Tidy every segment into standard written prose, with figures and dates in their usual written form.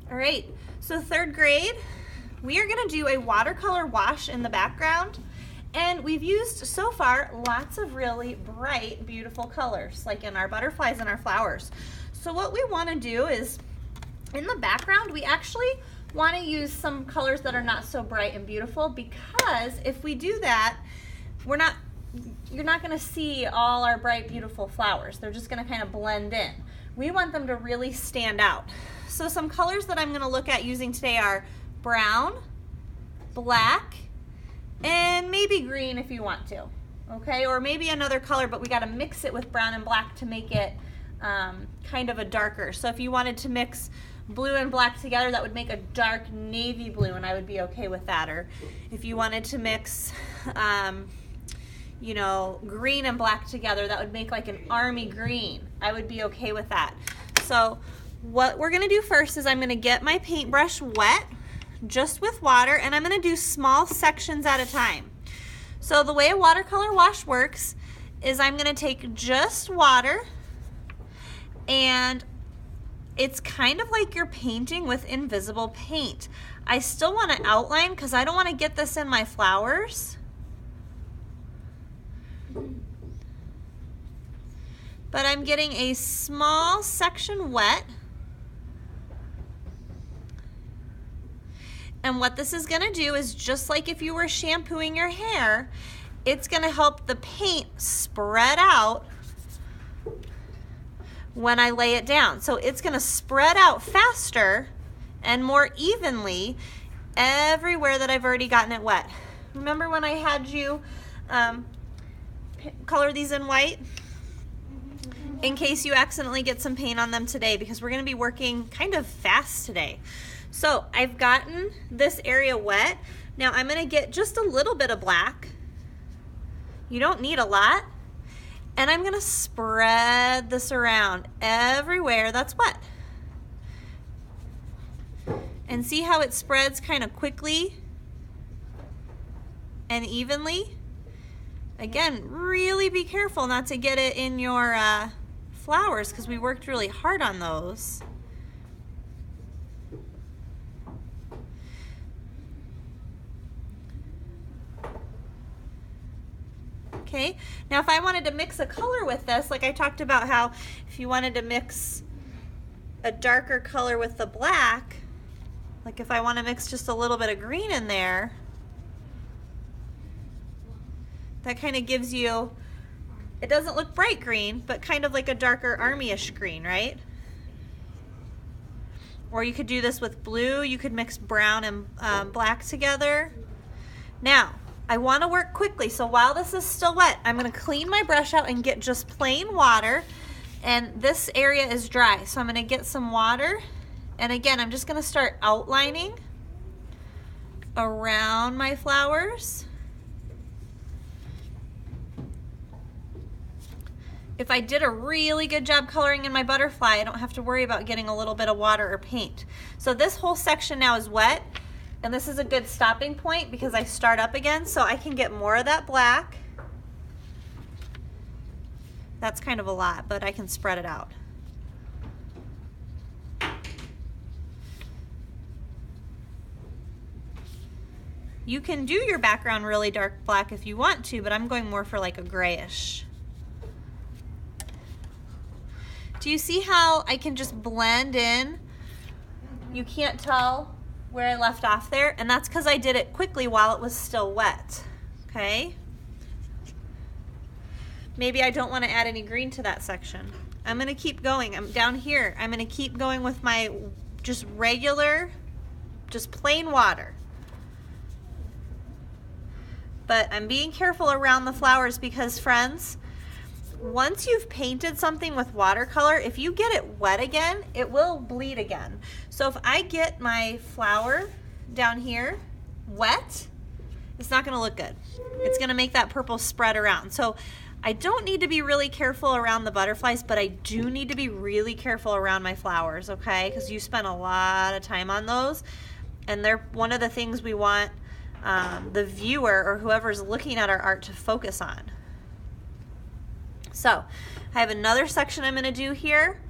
All right, so third grade, we are gonna do a watercolor wash in the background. And we've used so far lots of really bright, beautiful colors, like in our butterflies and our flowers. So what we wanna do is, in the background, we actually wanna use some colors that are not so bright and beautiful, because if we do that, you're not gonna see all our bright, beautiful flowers. They're just gonna kind of blend in. We want them to really stand out. So some colors that I'm gonna look at using today are brown, black, and maybe green if you want to, okay? Or maybe another color, but we gotta mix it with brown and black to make it kind of a darker. So if you wanted to mix blue and black together, that would make a dark navy blue, and I would be okay with that. Or if you wanted to mix you know, green and black together, that would make like an army green. I would be okay with that. So what we're gonna do first is I'm gonna get my paintbrush wet, just with water, and I'm gonna do small sections at a time. So the way a watercolor wash works is I'm gonna take just water, and it's kind of like you're painting with invisible paint. I still wanna outline because I don't wanna get this in my flowers. But I'm getting a small section wet. And what this is gonna do is, just like if you were shampooing your hair, it's gonna help the paint spread out when I lay it down. So it's gonna spread out faster and more evenly everywhere that I've already gotten it wet. Remember when I had you color these in white? In case you accidentally get some paint on them today, because we're gonna be working kind of fast today. So I've gotten this area wet. Now I'm gonna get just a little bit of black. You don't need a lot. And I'm gonna spread this around everywhere that's wet. And see how it spreads kind of quickly and evenly? Again, really be careful not to get it in your flowers, because we worked really hard on those. Okay, now if I wanted to mix a color with this, like I talked about how if you wanted to mix a darker color with the black, like if I want to mix just a little bit of green in there, that kind of gives you, it doesn't look bright green, but kind of like a darker army-ish green, right? Or you could do this with blue. You could mix brown and black together. Now, I want to work quickly, so while this is still wet, I'm going to clean my brush out and get just plain water, and this area is dry, so I'm going to get some water, and again, I'm just going to start outlining around my flowers. If I did a really good job coloring in my butterfly, I don't have to worry about getting a little bit of water or paint. So this whole section now is wet, and this is a good stopping point because I start up again, so I can get more of that black. That's kind of a lot, but I can spread it out. You can do your background really dark black if you want to, but I'm going more for like a grayish. Do you see how I can just blend in? You can't tell where I left off there, and that's because I did it quickly while it was still wet, okay? Maybe I don't want to add any green to that section. I'm gonna keep going. I'm down here. I'm gonna keep going with my just regular, just plain water. But I'm being careful around the flowers because, friends, once you've painted something with watercolor, if you get it wet again, it will bleed again. So if I get my flower down here wet, it's not gonna look good. It's gonna make that purple spread around. So I don't need to be really careful around the butterflies, but I do need to be really careful around my flowers, okay? Because you spend a lot of time on those, and they're one of the things we want the viewer or whoever's looking at our art to focus on. So I have another section I'm going to do here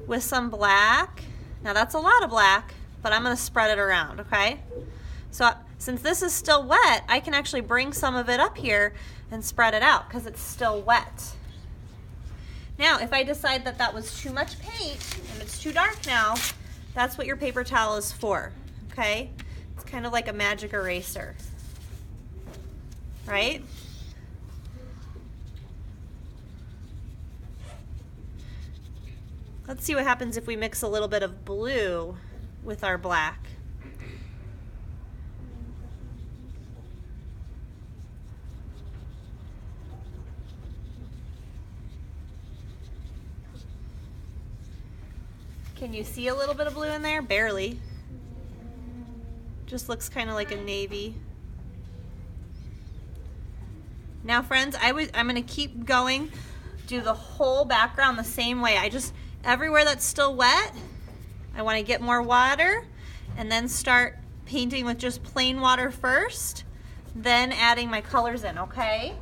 with some black. Now that's a lot of black, but I'm gonna spread it around, okay? So since this is still wet, I can actually bring some of it up here and spread it out because it's still wet. Now, if I decide that that was too much paint and it's too dark now, that's what your paper towel is for, okay? It's kind of like a magic eraser, right? Let's see what happens if we mix a little bit of blue with our black. Can you see a little bit of blue in there? Barely. Just looks kind of like a navy. Now friends, I'm gonna keep going, do the whole background the same way. Everywhere that's still wet, I wanna get more water and then start painting with just plain water first, then adding my colors in, okay?